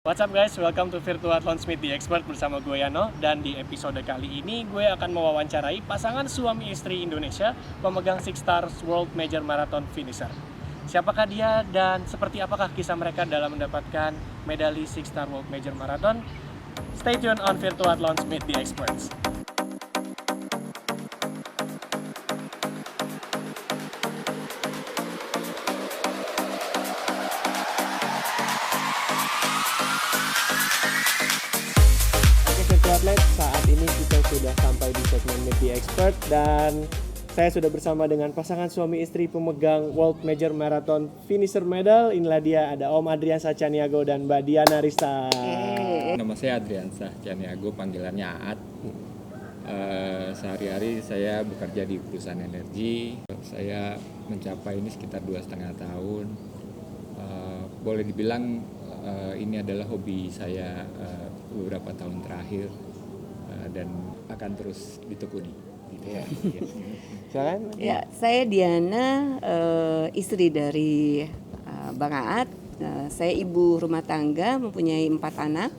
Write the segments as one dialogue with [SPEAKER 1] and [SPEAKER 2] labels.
[SPEAKER 1] What's up guys, welcome to Virtuathlon Meet the Expert bersama gue Yano. Dan di episode kali ini gue akan mewawancarai pasangan suami istri Indonesia pemegang Six Stars World Major Marathon Finisher. Siapakah dia dan seperti apakah kisah mereka dalam mendapatkan medali Six Star World Major Marathon? Stay tuned on Virtuathlon Meet the Experts. Atlet, saat ini kita sudah sampai di segmen Meet the Expert dan saya sudah bersama dengan pasangan suami istri pemegang World Major Marathon Finisher Medal. Inilah dia, ada Om Adriansyah Caniago dan Mbak Diana Rista.
[SPEAKER 2] Nama saya Adriansyah Caniago, panggilannya Aat. Sehari-hari saya bekerja di perusahaan energi. Saya mencapai ini sekitar 2,5 tahun. Boleh dibilang ini adalah hobi saya beberapa tahun terakhir. Dan akan terus ditekuni. Gitu ya.
[SPEAKER 3] Ya, saya Diana, istri dari Bang Aat. Saya ibu rumah tangga, mempunyai 4 anak.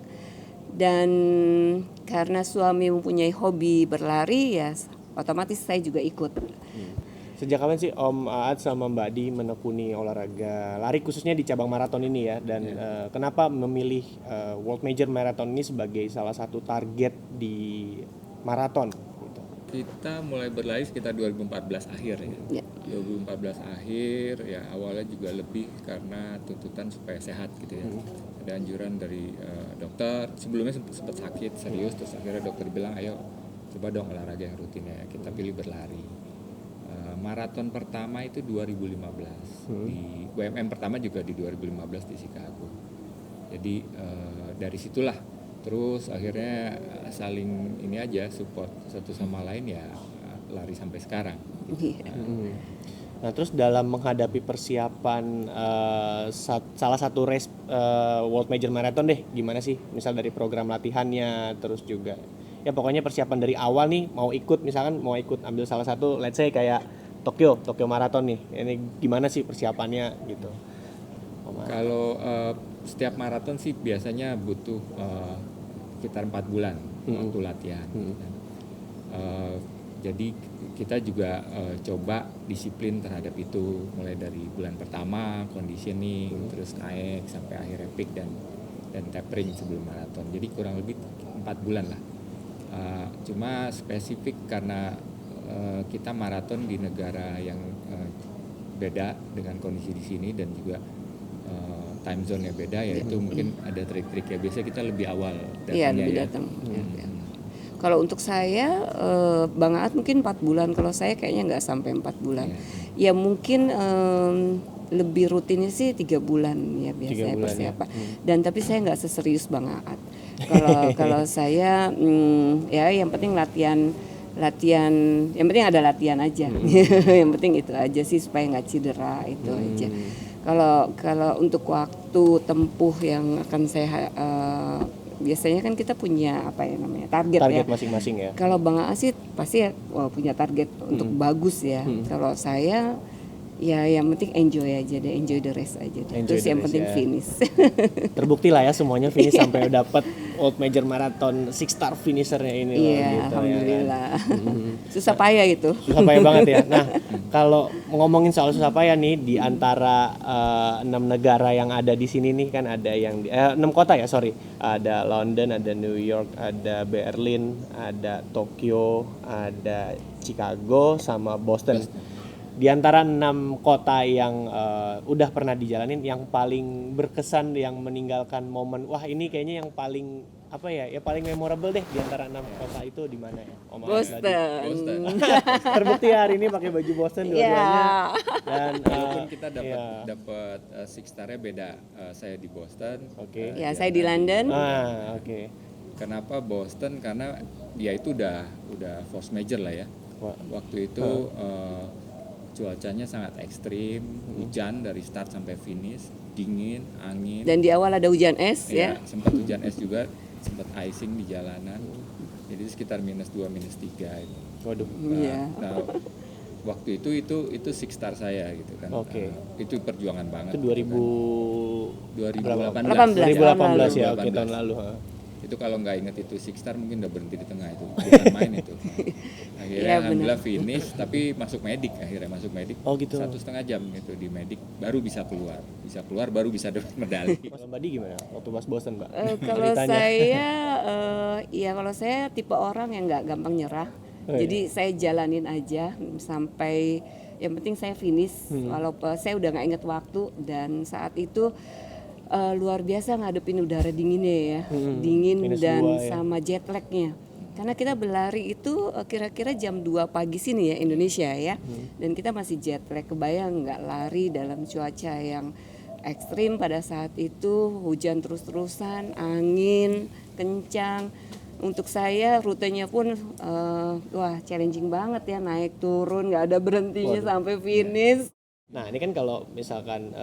[SPEAKER 3] Dan karena suami mempunyai hobi berlari, ya otomatis saya juga ikut.
[SPEAKER 1] Sejak kapan sih Om Aat sama Mbak Di menekuni olahraga lari khususnya di cabang maraton ini ya? Dan kenapa memilih World Major Marathon ini sebagai salah satu target di maraton? Gitu.
[SPEAKER 2] Kita mulai berlari sekitar 2014 akhir ya. 2014 akhir ya, awalnya juga lebih karena tuntutan supaya sehat gitu ya. Ada anjuran dari dokter, sebelumnya sempat sakit serius, terus akhirnya dokter bilang ayo coba dong olahraga yang rutin ya, kita pilih berlari. Maraton pertama itu 2015 di WMM pertama juga di 2015 di Chicago. Jadi dari situlah terus akhirnya saling ini aja support satu sama lain ya, lari sampai sekarang. Gitu.
[SPEAKER 1] Nah terus dalam menghadapi persiapan salah satu race World Major Marathon deh, gimana sih? Misal dari program latihannya, terus juga ya pokoknya persiapan dari awal nih, mau ikut ambil salah satu, let's say kayak Tokyo Marathon nih, ini gimana sih persiapannya gitu?
[SPEAKER 2] Kalau setiap maraton sih biasanya butuh sekitar 4 bulan waktu latihan. Jadi kita juga coba disiplin terhadap itu, mulai dari bulan pertama conditioning, terus naik sampai akhirnya peak dan tapering sebelum maraton. Jadi kurang lebih 4 bulan lah. Cuma spesifik karena kita maraton di negara yang beda dengan kondisi di sini dan juga time zone-nya beda, yaitu mungkin ada trik-triknya. Biasanya kita lebih awal datangnya.
[SPEAKER 3] Iya, lebih datang. Kalau untuk saya, Bang Aat mungkin 4 bulan, kalau saya kayaknya nggak sampai 4 bulan. Ya mungkin lebih rutinnya sih 3 bulan ya biasanya persiapan. Dan tapi saya nggak seserius Bang Aat. Kalau saya ya yang penting latihan, yang penting ada latihan aja. Yang penting itu aja sih supaya nggak cedera, itu aja. Kalau untuk waktu tempuh yang akan saya biasanya kan kita punya target ya
[SPEAKER 1] masing-masing ya.
[SPEAKER 3] Kalau Bang Aat sih pasti punya target untuk bagus ya. Kalau saya ya yang penting enjoy aja deh, enjoy the race aja deh. Terus yang penting finish.
[SPEAKER 1] Terbukti lah ya semuanya finish sampai dapat World Major Marathon Six Star Finisher-nya ini loh.
[SPEAKER 3] Iya,
[SPEAKER 1] gitu,
[SPEAKER 3] alhamdulillah.
[SPEAKER 1] ya kan?
[SPEAKER 3] Susah payah itu.
[SPEAKER 1] Susah payah banget ya. Nah, kalau ngomongin soal susah payah nih, di antara 6 negara yang ada di sini nih kan ada yang 6 kota ya, sorry. Ada London, ada New York, ada Berlin, ada Tokyo, ada Chicago sama Boston. Di antara 6 kota yang udah pernah dijalanin, yang paling berkesan, yang meninggalkan momen, wah ini kayaknya yang paling paling memorable deh di antara 6 kota itu di mana ya?
[SPEAKER 3] Boston.
[SPEAKER 1] Terbukti hari ini pakai baju Boston dua-duanya. Dan
[SPEAKER 2] walaupun kita dapat Six Star-nya beda, saya di Boston.
[SPEAKER 1] Oke.
[SPEAKER 3] Ya, saya di London.
[SPEAKER 1] Oke.
[SPEAKER 2] Kenapa Boston? Karena dia itu udah force major lah ya. Waktu itu cuacanya sangat ekstrim, hujan dari start sampai finish, dingin, angin.
[SPEAKER 3] Dan di awal ada hujan es ya.
[SPEAKER 2] Sempat hujan es juga, sempat icing di jalanan. Jadi sekitar -2, -3 itu.
[SPEAKER 1] Waduh.
[SPEAKER 2] Nah, waktu itu six star saya gitu kan.
[SPEAKER 1] Oke.
[SPEAKER 2] Itu perjuangan banget.
[SPEAKER 1] Itu
[SPEAKER 3] 18
[SPEAKER 1] 2018 ya,
[SPEAKER 2] 2018.
[SPEAKER 1] oke, tahun lalu. Ha.
[SPEAKER 2] Itu kalau nggak inget itu six star mungkin udah berhenti di tengah itu. Bukan main itu. Akhirnya
[SPEAKER 3] Iya,
[SPEAKER 2] alhamdulillah finish tapi masuk medik, akhirnya masuk medik.
[SPEAKER 1] Oh, gitu.
[SPEAKER 2] 1,5 jam gitu di medik baru bisa keluar baru bisa dapat medali.
[SPEAKER 1] Mas Mbak Di gimana? Waktu pas bosan, Mbak?
[SPEAKER 3] Kalau
[SPEAKER 1] Ceritanya.
[SPEAKER 3] saya, ya kalau saya tipe orang yang nggak gampang nyerah.
[SPEAKER 1] Oh, iya.
[SPEAKER 3] Jadi saya jalanin aja sampai yang penting saya finish. Walaupun saya udah nggak inget waktu dan saat itu luar biasa ngadepin udara dinginnya ya, dingin
[SPEAKER 1] Minus
[SPEAKER 3] dan
[SPEAKER 1] 2 ya.
[SPEAKER 3] sama jet lagnya. Karena kita berlari itu kira-kira jam 2 pagi sini ya Indonesia ya, dan kita masih jet lag. Kebayang nggak lari dalam cuaca yang ekstrim pada saat itu, hujan terus-terusan, angin kencang. Untuk saya rutenya pun wah challenging banget ya, naik turun nggak ada berhentinya sampai finish.
[SPEAKER 1] Nah, ini kan kalau misalkan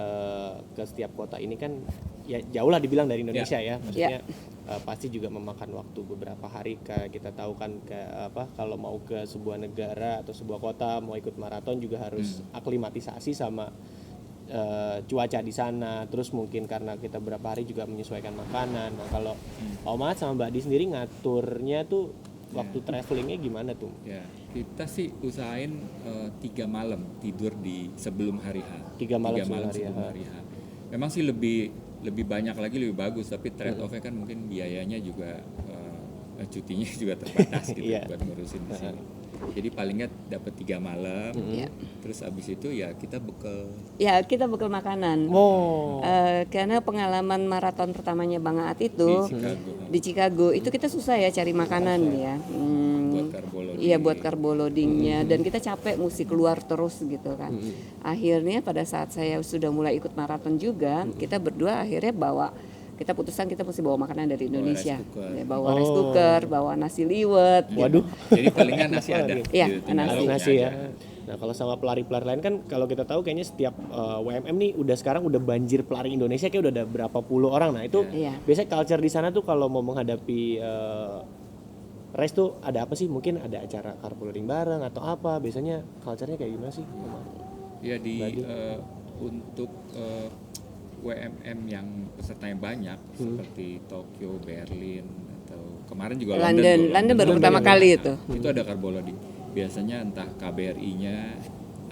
[SPEAKER 1] ke setiap kota ini kan ya jauh lah dibilang dari Indonesia ya. Maksudnya pasti juga memakan waktu beberapa hari. Kayak kita tahu kan kalau mau ke sebuah negara atau sebuah kota mau ikut maraton juga harus aklimatisasi sama cuaca di sana. Terus mungkin karena kita beberapa hari juga menyesuaikan makanan. Nah, kalau Om Ahmad sama Mbak Di sendiri ngaturnya tuh waktu travelingnya gimana tuh?
[SPEAKER 2] Ya, kita sih usahain 3 malam tidur di sebelum hari H.
[SPEAKER 1] 3 malam sebelum hari
[SPEAKER 2] sebelum
[SPEAKER 1] H.
[SPEAKER 2] hari H. Memang sih lebih banyak lagi lebih bagus, tapi trade off-nya kan mungkin biayanya juga cutinya juga terbatas gitu
[SPEAKER 1] Iya.
[SPEAKER 2] buat ngurusin di sini. Jadi paling nggak dapat 3 malam, terus abis itu ya kita bekal.
[SPEAKER 3] Ya kita bekal makanan.
[SPEAKER 1] Oh.
[SPEAKER 3] Karena pengalaman maraton pertamanya Bang Aat itu
[SPEAKER 2] Di Chicago.
[SPEAKER 3] di Chicago itu kita susah ya cari makanan ya.
[SPEAKER 2] Buat carbo loading.
[SPEAKER 3] Iya buat carbo loadingnya dan kita capek mesti keluar terus gitu kan. Akhirnya pada saat saya sudah mulai ikut maraton juga, kita berdua akhirnya kita putuskan kita mesti bawa makanan dari Indonesia.
[SPEAKER 2] rice cooker.
[SPEAKER 3] Ya, bawa rice cooker, bawa nasi liwet.
[SPEAKER 1] Waduh.
[SPEAKER 2] Jadi palingan nasi ada.
[SPEAKER 3] Iya,
[SPEAKER 2] tinggal
[SPEAKER 3] nasi.
[SPEAKER 2] lauknya
[SPEAKER 1] Nasi ya.
[SPEAKER 2] aja.
[SPEAKER 1] Nah, kalau sama pelari-pelari lain kan kalau kita tahu kayaknya setiap WMM nih sekarang udah banjir pelari Indonesia, kayak udah ada berapa puluh orang. Nah, itu
[SPEAKER 3] Iya.
[SPEAKER 1] biasanya culture di sana tuh kalau mau menghadapi race tuh ada apa sih? Mungkin ada acara carpooling bareng atau apa? Biasanya culture-nya kayak gimana sih?
[SPEAKER 2] Ya untuk WMM yang pesertanya banyak seperti Tokyo, Berlin atau kemarin juga
[SPEAKER 3] London baru pertama kali itu.
[SPEAKER 2] Itu ada carbo loading. Biasanya entah KBRI-nya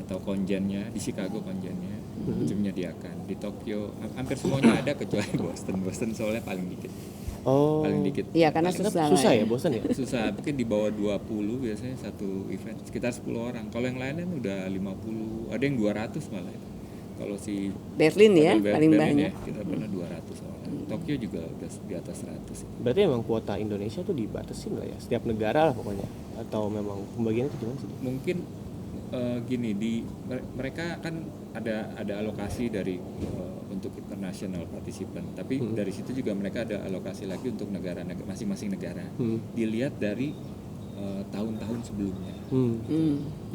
[SPEAKER 2] atau konjennya di Chicago konjennya itu menyediakan. Di Tokyo hampir semuanya ada kecuali Boston soalnya paling dikit.
[SPEAKER 1] Oh.
[SPEAKER 2] Paling dikit.
[SPEAKER 3] Iya karena susah.
[SPEAKER 1] Susah
[SPEAKER 3] lah
[SPEAKER 1] ya, bosan ya?
[SPEAKER 2] Susah, mungkin di bawah 20 biasanya satu event, sekitar 10 orang. Kalau yang lainnya udah 50, ada yang 200 malah itu. Kalau si
[SPEAKER 3] Berlin ya paling
[SPEAKER 2] Berlin
[SPEAKER 3] banyak.
[SPEAKER 2] ya, kita pernah 200 orang. Tokyo juga udah di atas 100.
[SPEAKER 1] Berarti emang kuota Indonesia tuh dibatasin lah ya, setiap negara lah pokoknya. Atau memang pembagiannya itu gimana sih?
[SPEAKER 2] Mungkin gini mereka kan ada alokasi dari untuk international participant, tapi dari situ juga mereka ada alokasi lagi untuk masing-masing negara. Dilihat dari tahun-tahun sebelumnya.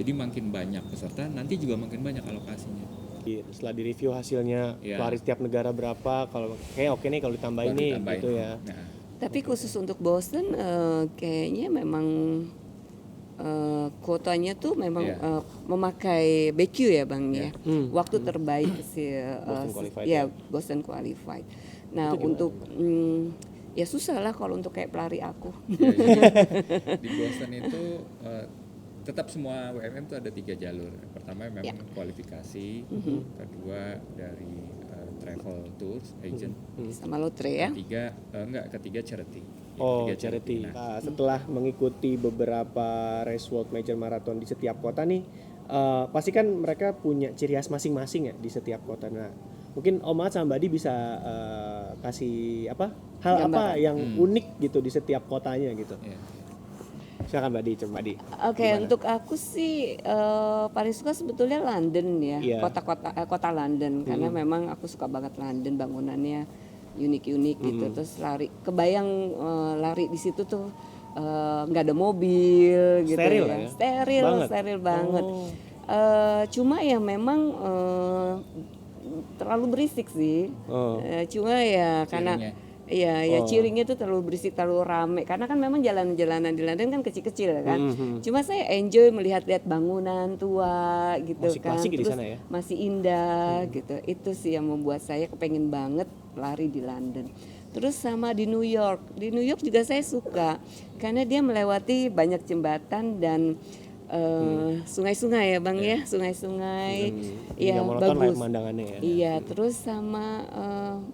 [SPEAKER 2] Jadi makin banyak peserta, nanti juga makin banyak alokasinya.
[SPEAKER 1] Setelah direview hasilnya pelari setiap negara berapa, kalau kayak oke nih kalau ditambahin nih gitu ya.
[SPEAKER 2] Nah,
[SPEAKER 3] Tapi khusus untuk Boston kayaknya memang kuotanya tuh memang memakai BQ ya Bang ya. Waktu terbaik
[SPEAKER 1] Boston Qualified
[SPEAKER 3] ya Boston Qualified. Nah untuk ya susah lah kalau untuk kayak pelari aku.
[SPEAKER 2] di Boston itu tetap semua WMM itu ada 3 jalur. Pertama memang kualifikasi, kedua dari travel tours agent,
[SPEAKER 3] Sama lotre ya.
[SPEAKER 2] ketiga charity.
[SPEAKER 1] Oh,
[SPEAKER 2] Ketiga
[SPEAKER 1] charity.
[SPEAKER 2] Nah,
[SPEAKER 1] Setelah mengikuti beberapa race World Major Marathon di setiap kota nih, pasti kan mereka punya ciri khas masing-masing ya di setiap kota. Nah, mungkin Om Ahmad sama Mbak Di bisa kasih hal
[SPEAKER 3] Gambaran.
[SPEAKER 1] apa yang unik gitu di setiap kotanya gitu.
[SPEAKER 2] ya.
[SPEAKER 1] Silakan Mbak Di, coba Mbak Di.
[SPEAKER 3] Oke, untuk aku sih paling suka sebetulnya London ya,
[SPEAKER 1] Iya.
[SPEAKER 3] kota London karena memang aku suka banget London, bangunannya unik-unik gitu. Terus kebayang lari di situ tuh nggak ada mobil gitu
[SPEAKER 1] Steril
[SPEAKER 3] ya,
[SPEAKER 1] ya?
[SPEAKER 3] steril banget. Cuma ya memang terlalu berisik sih. Cuma ya karena
[SPEAKER 2] Feelingnya.
[SPEAKER 3] Iya, ya cheeringnya tuh terlalu berisik, terlalu rame. Karena kan memang jalan-jalanan di London kan kecil-kecil kan. Cuma saya enjoy melihat-lihat bangunan tua gitu
[SPEAKER 1] Masih
[SPEAKER 3] kan.
[SPEAKER 1] klasik di
[SPEAKER 3] Terus
[SPEAKER 1] sana ya?
[SPEAKER 3] masih indah gitu. Itu sih yang membuat saya kepengen banget lari di London. Terus sama di New York. Di New York juga saya suka karena dia melewati banyak jembatan dan sungai-sungai ya Bang ya, sungai-sungai.
[SPEAKER 1] Jadi
[SPEAKER 3] Ya
[SPEAKER 1] nggak monoton lah ya
[SPEAKER 3] bagus.
[SPEAKER 1] pemandangannya ya.
[SPEAKER 3] Iya, terus sama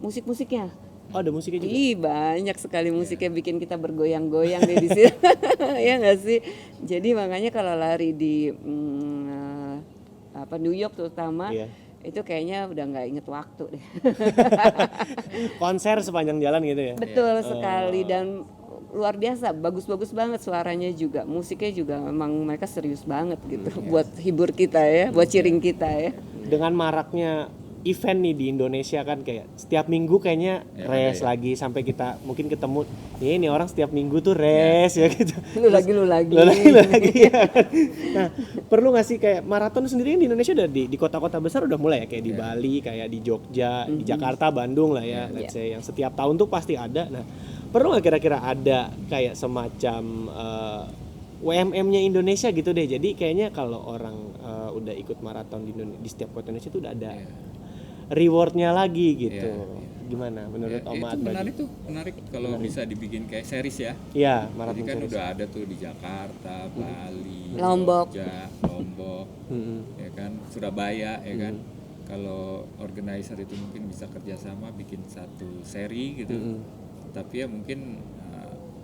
[SPEAKER 3] musik-musiknya.
[SPEAKER 1] Oh, ada musiknya juga.
[SPEAKER 3] Ih, banyak sekali musiknya bikin kita bergoyang-goyang deh di sini. Ya nggak sih? Jadi makanya kalau lari di New York terutama
[SPEAKER 1] Iya.
[SPEAKER 3] itu kayaknya udah nggak inget waktu deh.
[SPEAKER 1] Konser sepanjang jalan gitu ya.
[SPEAKER 3] Betul sekali dan luar biasa, bagus-bagus banget suaranya juga, musiknya juga memang mereka serius banget gitu buat hibur kita ya, buat cheering kita ya.
[SPEAKER 1] Dengan maraknya event nih di Indonesia kan kayak setiap minggu kayaknya race lagi sampai kita mungkin ketemu ini orang setiap minggu tuh race ya gitu.
[SPEAKER 3] Lu lagi.
[SPEAKER 1] Lu lagi ya. Nah, perlu nggak sih kayak maraton sendiri di Indonesia udah di kota-kota besar udah mulai ya kayak di Bali, kayak di Jogja, di Jakarta, Bandung lah ya, let's say yang setiap tahun tuh pasti ada. Nah, perlu nggak kira-kira ada kayak semacam WMM-nya Indonesia gitu deh. Jadi kayaknya kalau orang udah ikut maraton di setiap kota Indonesia itu udah ada rewardnya lagi gitu. Gimana menurut Om Maat?
[SPEAKER 2] Itu menarik kalau bisa dibikin kayak series ya.
[SPEAKER 1] Iya,
[SPEAKER 2] Jadi
[SPEAKER 1] maraton
[SPEAKER 2] kan
[SPEAKER 1] series.
[SPEAKER 2] udah ada tuh di Jakarta, Bali,
[SPEAKER 3] Lombok.
[SPEAKER 2] Jogja, Lombok, ya kan, Surabaya, ya kan. Kalau organizer itu mungkin bisa kerjasama bikin satu seri gitu. Tapi ya mungkin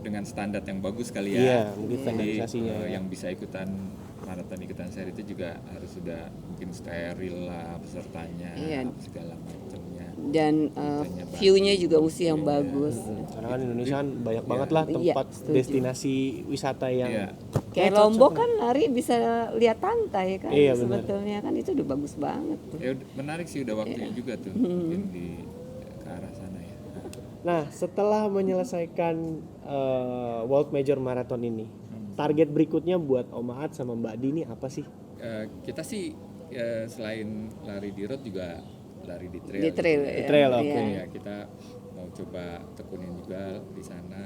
[SPEAKER 2] dengan standar yang bagus kali ya.
[SPEAKER 1] Iya, mungkin
[SPEAKER 2] Jadi,
[SPEAKER 1] standarisasinya ya.
[SPEAKER 2] yang bisa ikutan seri itu juga harus sudah mungkin steril lah pesertanya, segala macamnya.
[SPEAKER 3] Dan view-nya juga mesti yang bagus.
[SPEAKER 1] Karena kan Indonesia kan banyak banget lah tempat
[SPEAKER 3] setuju.
[SPEAKER 1] destinasi wisata yang
[SPEAKER 3] Kayak Lombok kan lari bisa lihat pantai kan,
[SPEAKER 1] Iya, benar.
[SPEAKER 3] sebetulnya kan itu udah bagus banget tuh.
[SPEAKER 2] Ya menarik sih udah waktunya juga tuh mungkin ke arah sana ya.
[SPEAKER 1] Nah, setelah menyelesaikan World Major Marathon ini, target berikutnya buat Om Maat sama Mbak Dini apa sih?
[SPEAKER 2] Kita sih selain lari di road juga lari di trail.
[SPEAKER 3] Di trail
[SPEAKER 2] gitu.
[SPEAKER 3] ya.
[SPEAKER 1] Di trail, oke.
[SPEAKER 3] Iya.
[SPEAKER 2] Ya kita mau coba tekunin juga di sana.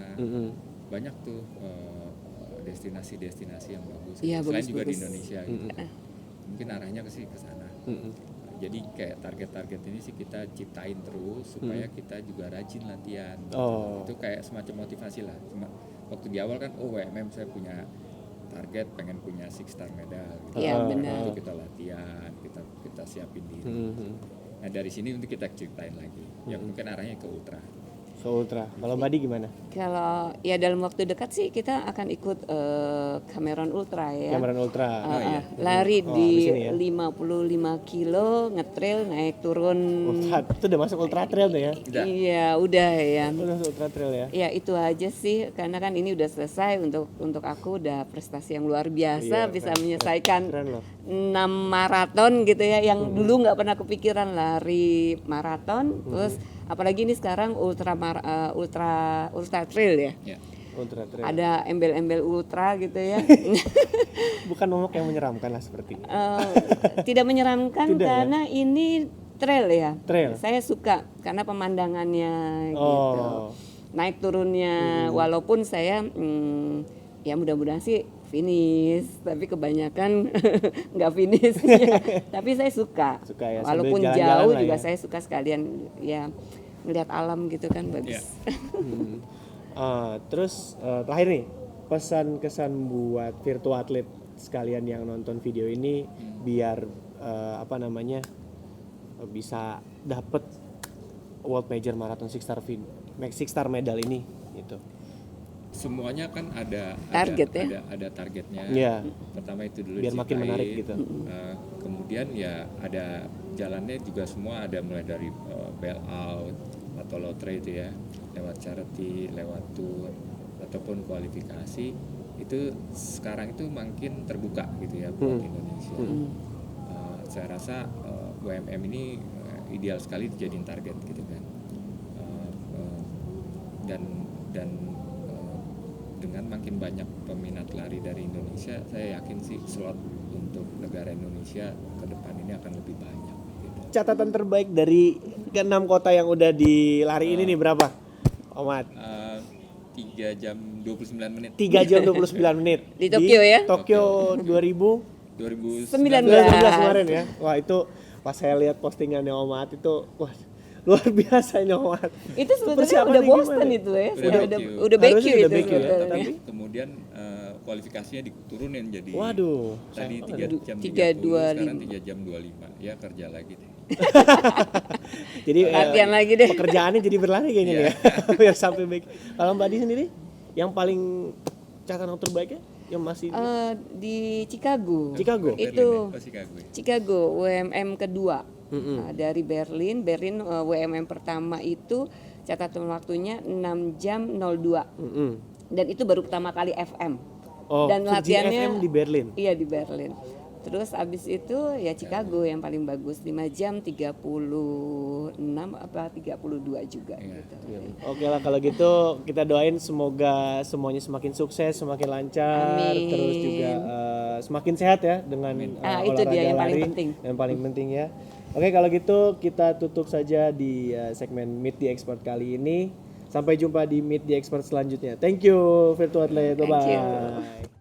[SPEAKER 2] Banyak tuh destinasi-destinasi yang bagus.
[SPEAKER 3] Iya,
[SPEAKER 2] Selain juga di
[SPEAKER 3] bagus-bagus.
[SPEAKER 2] Indonesia gitu. Mungkin arahnya ke sana. Jadi kayak target-target ini sih kita ciptain terus supaya kita juga rajin latihan.
[SPEAKER 1] Oh.
[SPEAKER 2] Itu kayak semacam motivasi lah. Waktu di awal kan WMM saya punya target pengen punya 6-star medal gitu.
[SPEAKER 3] Iya, benar.
[SPEAKER 2] Itu kita latihan, kita siapin diri. Nah dari sini nanti kita ceritain lagi. Ya mungkin arahnya ke ultra.
[SPEAKER 1] Ke ultra. Kalau Mbak Di gimana?
[SPEAKER 3] Kalau ya dalam waktu dekat sih kita akan ikut Cameron Ultra ya.
[SPEAKER 1] Cameron Ultra.
[SPEAKER 3] Lari
[SPEAKER 1] habis
[SPEAKER 3] di
[SPEAKER 1] ini ya.
[SPEAKER 3] 55 kilo, ngetrail naik turun.
[SPEAKER 1] Ultra, itu udah masuk ultra trail tuh ya?
[SPEAKER 3] Iya, udah ya.
[SPEAKER 1] Udah masuk ultra trail ya?
[SPEAKER 3] Ya itu aja sih karena kan ini udah selesai untuk aku udah prestasi yang luar biasa
[SPEAKER 1] Iya,
[SPEAKER 3] bisa menyelesaikan
[SPEAKER 1] Keren loh.
[SPEAKER 3] 6 maraton gitu ya yang dulu nggak pernah kepikiran lari maraton terus apalagi ini sekarang ultra trail ya.
[SPEAKER 2] Ya.
[SPEAKER 1] Ultra trail.
[SPEAKER 3] Ada embel-embel ultra gitu ya.
[SPEAKER 1] Bukan momok yang menyeramkan lah seperti ini.
[SPEAKER 3] Tidak menyeramkan
[SPEAKER 1] Tidak, ya?
[SPEAKER 3] karena ini trail ya.
[SPEAKER 1] Trail.
[SPEAKER 3] Saya suka karena pemandangannya gitu.
[SPEAKER 1] Oh.
[SPEAKER 3] Naik turunnya walaupun saya ya mudah-mudahan sih finish tapi kebanyakan nggak finish ya. Tapi saya suka.
[SPEAKER 1] Suka ya, sambil
[SPEAKER 3] Walaupun
[SPEAKER 1] jalan-jalan
[SPEAKER 3] jauh
[SPEAKER 1] lah
[SPEAKER 3] juga
[SPEAKER 1] ya.
[SPEAKER 3] saya suka sekalian ya ngelihat alam gitu kan bagus.
[SPEAKER 1] Terus terakhir nih, pesan kesan buat virtual atlet sekalian yang nonton video ini biar bisa dapet World Major Marathon 6-star medal ini gitu.
[SPEAKER 2] Semuanya kan ada
[SPEAKER 3] Target ya?
[SPEAKER 2] ada targetnya.
[SPEAKER 1] Iya.
[SPEAKER 2] Pertama itu dulu
[SPEAKER 1] Biar makin
[SPEAKER 2] ciptain.
[SPEAKER 1] menarik gitu.
[SPEAKER 2] Kemudian ya ada jalannya juga semua ada mulai dari bail out atau lotre itu ya, lewat charity, lewat tour ataupun kualifikasi itu sekarang itu makin terbuka gitu ya buat Indonesia. Saya rasa WMM ini ideal sekali dijadiin target gitu kan. Dan dengan makin banyak peminat lari dari Indonesia, saya yakin sih slot untuk negara Indonesia ke depan ini akan lebih banyak gitu.
[SPEAKER 1] Catatan terbaik dari ke-6 kota yang udah dilari ini nih berapa? Omat?
[SPEAKER 2] 3 jam 29 menit.
[SPEAKER 1] 3 jam 29 menit.
[SPEAKER 3] Di Tokyo ya?
[SPEAKER 1] Tokyo 2019
[SPEAKER 2] 2019.
[SPEAKER 1] kemarin ya. Wah, itu pas saya lihat postingannya Omat itu, wah, luar biasa ini Omat.
[SPEAKER 3] Itu sebetulnya
[SPEAKER 1] persiapannya
[SPEAKER 3] udah Boston
[SPEAKER 1] gimana?
[SPEAKER 3] itu ya.
[SPEAKER 2] Udah
[SPEAKER 3] BQ
[SPEAKER 1] Harusnya
[SPEAKER 3] itu.
[SPEAKER 1] udah BQ ya,
[SPEAKER 3] sebetulnya.
[SPEAKER 1] tapi
[SPEAKER 2] Kemudian kualifikasinya diturunin jadi
[SPEAKER 1] waduh,
[SPEAKER 2] tadi 3 jam
[SPEAKER 3] 3.25.
[SPEAKER 2] 30, sekarang 3 jam 25. Ya kerja lagi deh.
[SPEAKER 1] jadi
[SPEAKER 3] Latihan lagi deh.
[SPEAKER 1] pekerjaannya jadi berlari kayaknya
[SPEAKER 2] Iya.
[SPEAKER 1] ya. Biar sampai baik. Kalau Mbak Di sendiri yang paling catatan terbaiknya yang masih
[SPEAKER 3] Di Chicago.
[SPEAKER 1] Chicago?
[SPEAKER 3] Itu
[SPEAKER 2] Chicago ya.
[SPEAKER 3] Chicago WMM kedua. Nah, dari Berlin WMM pertama itu catatan waktunya 6 jam 02. Dan itu baru pertama kali FM.
[SPEAKER 1] Oh,
[SPEAKER 3] Dan
[SPEAKER 1] GFM
[SPEAKER 3] latihannya
[SPEAKER 1] di Berlin.
[SPEAKER 3] Iya, di Berlin. Terus abis itu ya Chicago yang paling bagus 5 jam 36 apa 32 juga gitu.
[SPEAKER 1] Oke lah kalau gitu kita doain semoga semuanya semakin sukses, semakin lancar,
[SPEAKER 3] Amin.
[SPEAKER 1] terus juga semakin sehat ya dengan
[SPEAKER 3] Itu
[SPEAKER 1] olahraga
[SPEAKER 3] dia yang paling
[SPEAKER 1] lari.
[SPEAKER 3] penting.
[SPEAKER 1] Yang paling penting ya. Oke kalau gitu kita tutup saja di segmen Meet the Expert kali ini. Sampai jumpa di Meet the Expert selanjutnya. Thank you Virtual Athlete. Bye
[SPEAKER 3] Thank you.
[SPEAKER 1] bye.